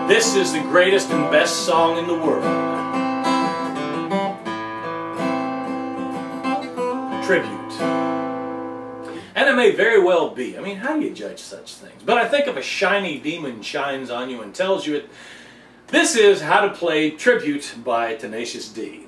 This is the greatest and best song in the world. Tribute. And it may very well be. I mean, how do you judge such things? But I think if a shiny demon shines on you and tells you it, this is how to play Tribute by Tenacious D.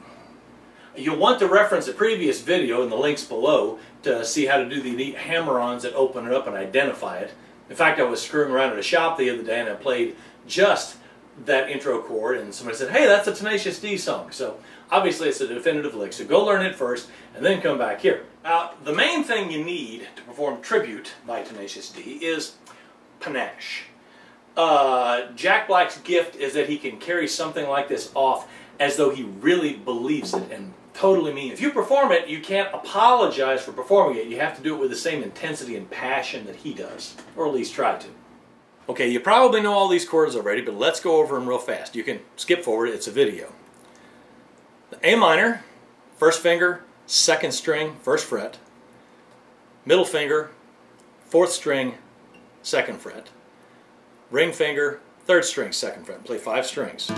You'll want to reference a previous video in the links below to see how to do the neat hammer-ons that open it up and identify it. In fact, I was screwing around at a shop the other day and I played just that intro chord and somebody said, hey, that's a Tenacious D song. So obviously it's a definitive lick, so go learn it first and then come back here. Now, the main thing you need to perform Tribute by Tenacious D is panache. Jack Black's gift is that he can carry something like this off as though he really believes it and totally means it. If you perform it, you can't apologize for performing it. You have to do it with the same intensity and passion that he does, or at least try to. Okay, you probably know all these chords already, but let's go over them real fast. You can skip forward, it's a video. The A minor, first finger, second string, first fret. Middle finger, fourth string, second fret. Ring finger, third string, second fret. Play 5 strings.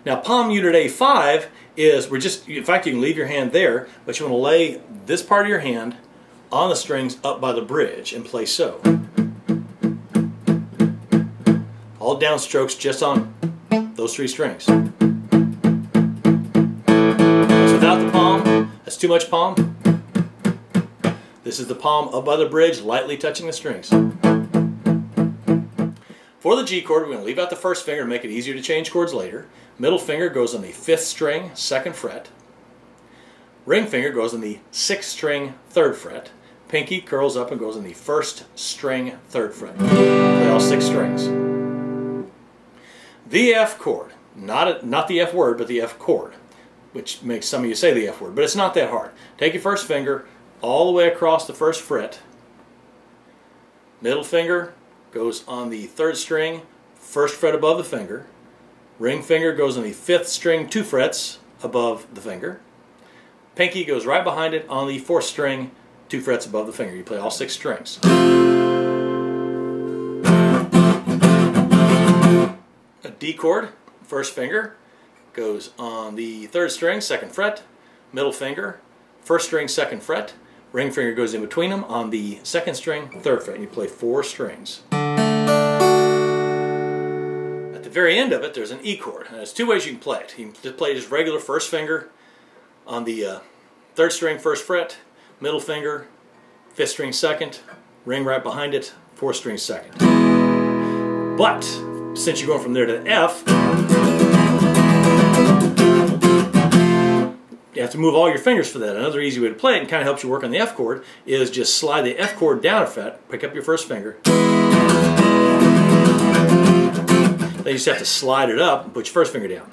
Now palm muted A5 is, in fact you can leave your hand there, but you want to lay this part of your hand on the strings up by the bridge and play so. All downstrokes just on those 3 strings. That's without the palm. That's too much palm. This is the palm up by the bridge, lightly touching the strings. For the G chord, we're going to leave out the first finger to make it easier to change chords later. Middle finger goes on the 5th string, 2nd fret. Ring finger goes on the 6th string, 3rd fret. Pinky curls up and goes on the 1st string, 3rd fret. Play all 6 strings. The F chord, not the F word, but the F chord, which makes some of you say the F word, but it's not that hard. Take your first finger all the way across the 1st fret. Middle finger goes on the 3rd string, 1st fret above the finger. Ring finger goes on the 5th string, 2 frets above the finger. Pinky goes right behind it on the 4th string, 2 frets above the finger. You play all 6 strings. A D chord, first finger goes on the 3rd string, 2nd fret. Middle finger, 1st string, 2nd fret. Ring finger goes in between them on the 2nd string, 3rd fret. And you play 4 strings. At the very end of it, there's an E chord. And there's 2 ways you can play it. You can play just regular first finger on the 3rd string, 1st fret. Middle finger, 5th string, 2nd, ring right behind it, 4th string, 2nd. But since you're going from there to the F, you have to move all your fingers for that. Another easy way to play it, and kind of helps you work on the F chord, is just slide the F chord down a fret, pick up your first finger. Then you just have to slide it up and put your first finger down.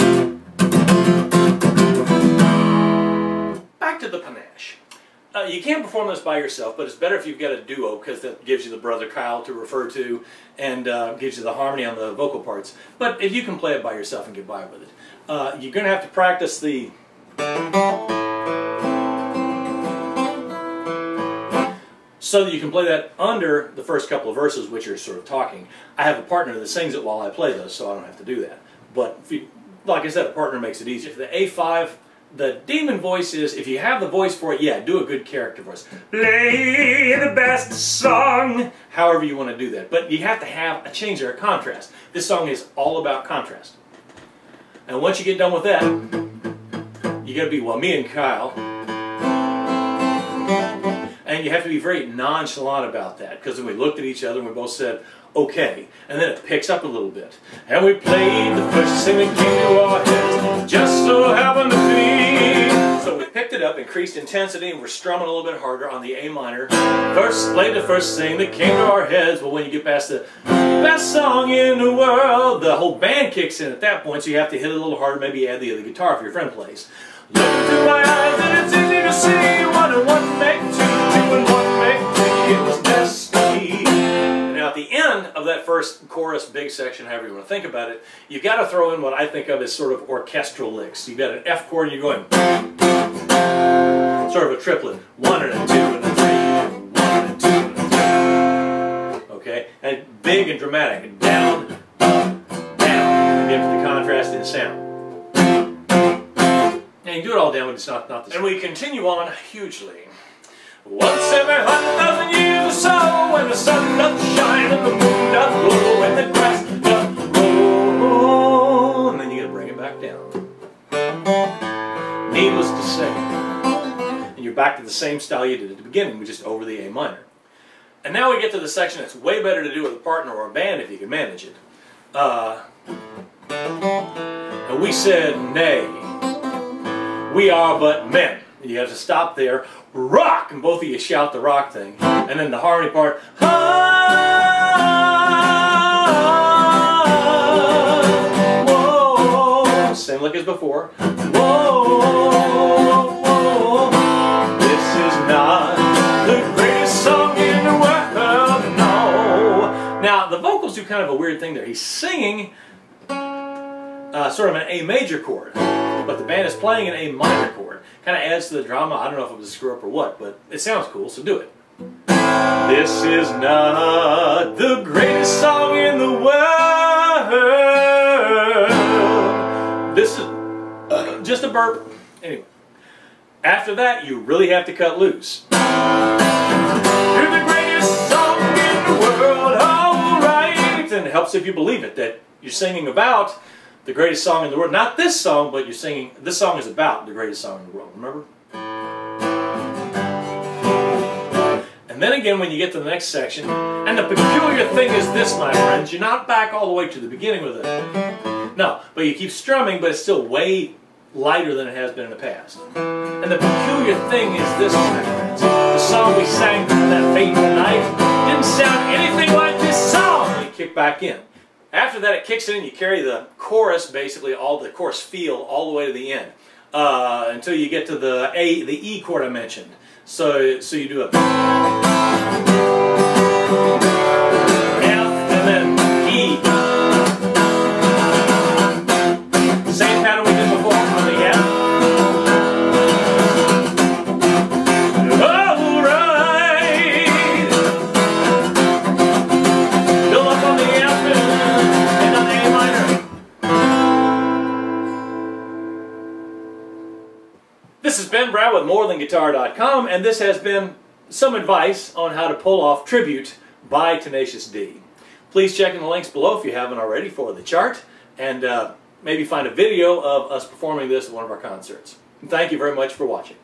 Back to the panache. You can perform this by yourself, but it's better if you've got a duo, because that gives you the brother Kyle to refer to and gives you the harmony on the vocal parts. But if you can play it by yourself and get by with it, you're going to have to practice the so that you can play that under the first couple of verses, which are sort of talking. I have a partner that sings it while I play those, so I don't have to do that. But if you, like I said, a partner makes it easier. For the A5, the demon voice is, if you have the voice for it, yeah, do a good character voice. Play the best song. However you want to do that. But you have to have a change there, a contrast. This song is all about contrast. And once you get done with that, you got to be, well, me and Kyle. And you have to be very nonchalant about that, because we looked at each other and we both said, okay. And then it picks up a little bit. And we played the first thing that came to our heads, just so happened to be. So we picked it up, increased intensity, and we're strumming a little bit harder on the A minor. Played the first thing that came to our heads. Well, when you get past the best song in the world, the whole band kicks in at that point, so you have to hit it a little harder, maybe add the other guitar if your friend plays. Look into my eyes and it's easy to see, 1 and 1 make 2, 2 and 1 make 3, it was destiny. And now at the end of that first chorus, big section, however you want to think about it, you've got to throw in what I think of as sort of orchestral licks. You've got an F chord and you're going sort of a triplet. 1 and a 2 and a 3, 1 and a 2 and a 3. Okay? And big and dramatic. And down, up, down. And get to the contrast in sound. And you do it all down, but it's not the same. And we continue on hugely. Once every 100,000 years or so, when the sun doth shine and the moon doth glow and the grass doth grow, and then you got to bring it back down. Needless to say, and you're back to the same style you did at the beginning, but just over the A minor. And now we get to the section that's way better to do with a partner or a band if you can manage it. And we said, nay, we are but men. You have to stop there, rock, and both of you shout the rock thing, and then the harmony part, whoa, same like as before, whoa, this is not the greatest song in the world, no. Now, the vocals do kind of a weird thing there. He's singing sort of an A major chord, but the band is playing an A minor chord. Kind of adds to the drama. I don't know if it was a screw up or what, but it sounds cool, so do it. This is not the greatest song in the world. This is just a burp. Anyway, after that, you really have to cut loose. You're the greatest song in the world, all right. And it helps if you believe it, that you're singing about the greatest song in the world. Not this song, but you're singing, this song is about the greatest song in the world, remember? And then again, when you get to the next section, and the peculiar thing is this, my friends, you're not back all the way to the beginning with it. No, but you keep strumming, but it's still way lighter than it has been in the past. And the peculiar thing is this, my friends. The song we sang that fateful night didn't sound anything like this song. And you kick back in. After that, it kicks in and you carry the chorus, basically all the chorus feel, all the way to the end, until you get to the E chord I mentioned. So you do a F and then E. Same pattern we did before on the F. All right. Build up on the F and on the A minor. This is Ben Brown with MoreThanGuitar.com, and this has been some advice on how to pull off Tribute by Tenacious D. Please check in the links below if you haven't already for the chart, and maybe find a video of us performing this at one of our concerts. And thank you very much for watching.